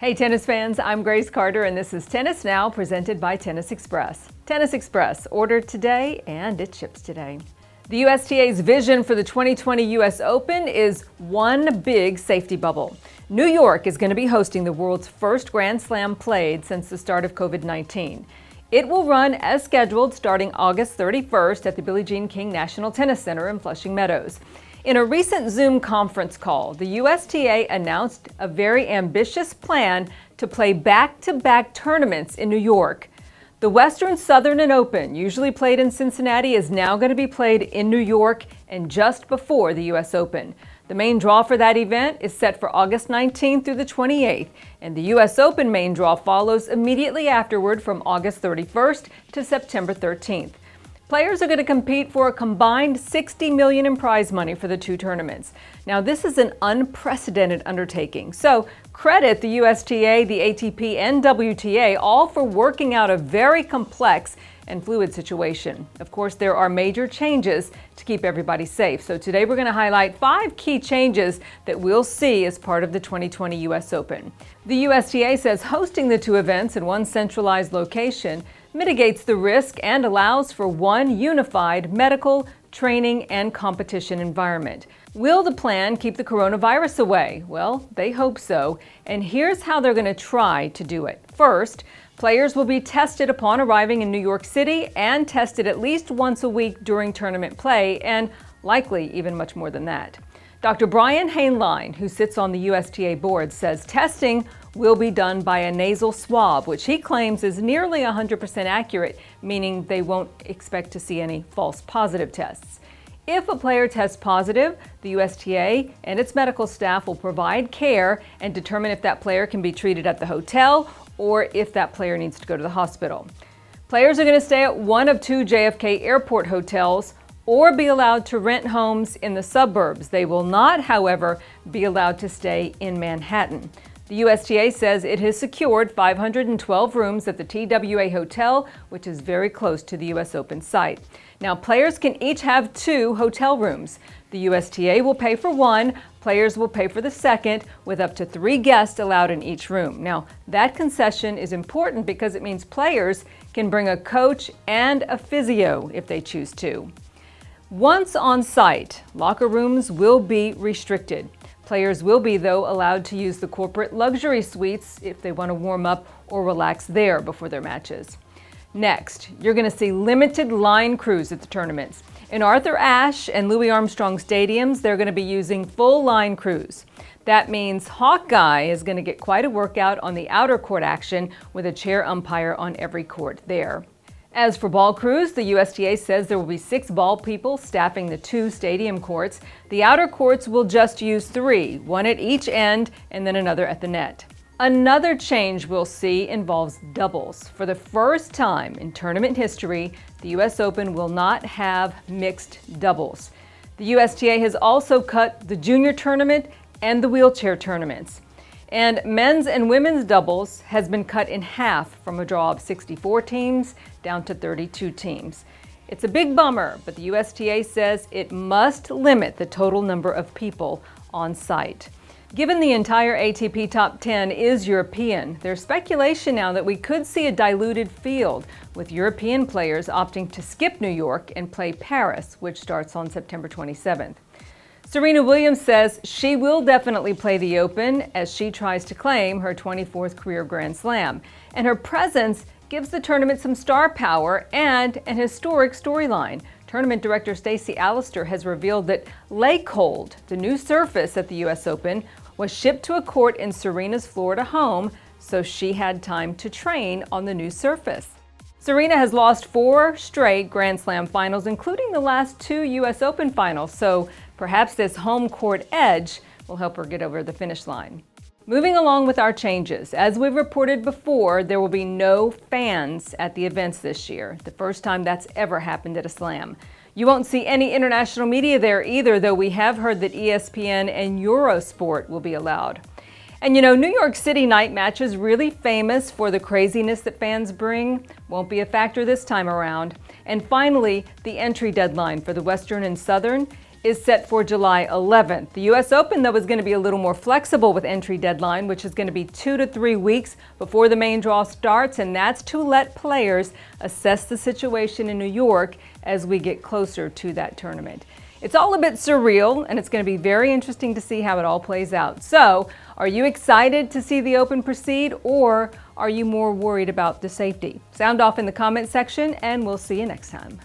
Hey tennis fans, I'm Grace Carter and this is Tennis Now presented by Tennis Express. Tennis Express, ordered today and it ships today. The USTA's vision for the 2020 US Open is one big safety bubble. New York is going to be hosting the world's first Grand Slam played since the start of COVID-19. It will run as scheduled starting August 31st at the Billie Jean King National Tennis Center in Flushing Meadows. In a recent Zoom conference call, the USTA announced a very ambitious plan to play back-to-back tournaments in New York. The Western, Southern, and Open, usually played in Cincinnati, is now going to be played in New York and just before the US Open. The main draw for that event is set for August 19th through the 28th, and the US Open main draw follows immediately afterward from August 31st to September 13th. Players are going to compete for a combined $60 million in prize money for the two tournaments. Now, this is an unprecedented undertaking, so credit the USTA, the ATP, and WTA all for working out a very complex and fluid situation. Of course, there are major changes to keep everybody safe. So today we're going to highlight 5 key changes that we'll see as part of the 2020 US Open. The USTA says hosting the two events in one centralized location mitigates the risk and allows for one unified medical, training, and competition environment. Will the plan keep the coronavirus away? Well, they hope so. And here's how they're going to try to do it. First, players will be tested upon arriving in New York City and tested at least once a week during tournament play, and likely even much more than that. Dr. Brian Hainline, who sits on the USTA board, says testing will be done by a nasal swab, which he claims is nearly 100% accurate, meaning they won't expect to see any false positive tests. If a player tests positive, the USTA and its medical staff will provide care and determine if that player can be treated at the hotel or if that player needs to go to the hospital. Players are going to stay at one of 2 JFK airport hotels or be allowed to rent homes in the suburbs. They will not, however, be allowed to stay in Manhattan. The USTA says it has secured 512 rooms at the TWA Hotel, which is very close to the US Open site. Now, players can each have 2 hotel rooms. The USTA will pay for one, players will pay for the second, with up to 3 guests allowed in each room. Now, that concession is important because it means players can bring a coach and a physio if they choose to. Once on site, locker rooms will be restricted. Players will be, though, allowed to use the corporate luxury suites if they want to warm up or relax there before their matches. Next, you're going to see limited line crews at the tournaments. In Arthur Ashe and Louis Armstrong stadiums, they're going to be using full line crews. That means Hawkeye is going to get quite a workout on the outer court action with a chair umpire on every court there. As for ball crews, the USTA says there will be 6 ball people staffing the 2 stadium courts. The outer courts will just use 3, one at each end and then another at the net. Another change we'll see involves doubles. For the first time in tournament history, the US Open will not have mixed doubles. The USTA has also cut the junior tournament and the wheelchair tournaments. And men's and women's doubles has been cut in half from a draw of 64 teams down to 32 teams. It's a big bummer, but the USTA says it must limit the total number of people on site. Given the entire ATP Top 10 is European, there's speculation now that we could see a diluted field, with European players opting to skip New York and play Paris, which starts on September 27th. Serena Williams says she will definitely play the Open as she tries to claim her 24th career Grand Slam. And her presence gives the tournament some star power and an historic storyline. Tournament director Stacey Allister has revealed that Lakehold, the new surface at the US Open, was shipped to a court in Serena's Florida home, so she had time to train on the new surface. Serena has lost 4 straight Grand Slam finals, including the last 2 US Open finals, so perhaps this home court edge will help her get over the finish line. Moving along with our changes, as we've reported before, there will be no fans at the events this year, the first time that's ever happened at a slam. You won't see any international media there either, though we have heard that ESPN and Eurosport will be allowed. And you know, New York City night matches, really famous for the craziness that fans bring, won't be a factor this time around. And finally, the entry deadline for the Western and Southern is set for July 11th. The U.S. Open, though, is going to be a little more flexible with entry deadline, which is going to be 2 to 3 weeks before the main draw starts, and that's to let players assess the situation in New York as we get closer to that tournament. It's all a bit surreal, and it's going to be very interesting to see how it all plays out. So, are you excited to see the Open proceed, or are you more worried about the safety? Sound off in the comment section, and we'll see you next time.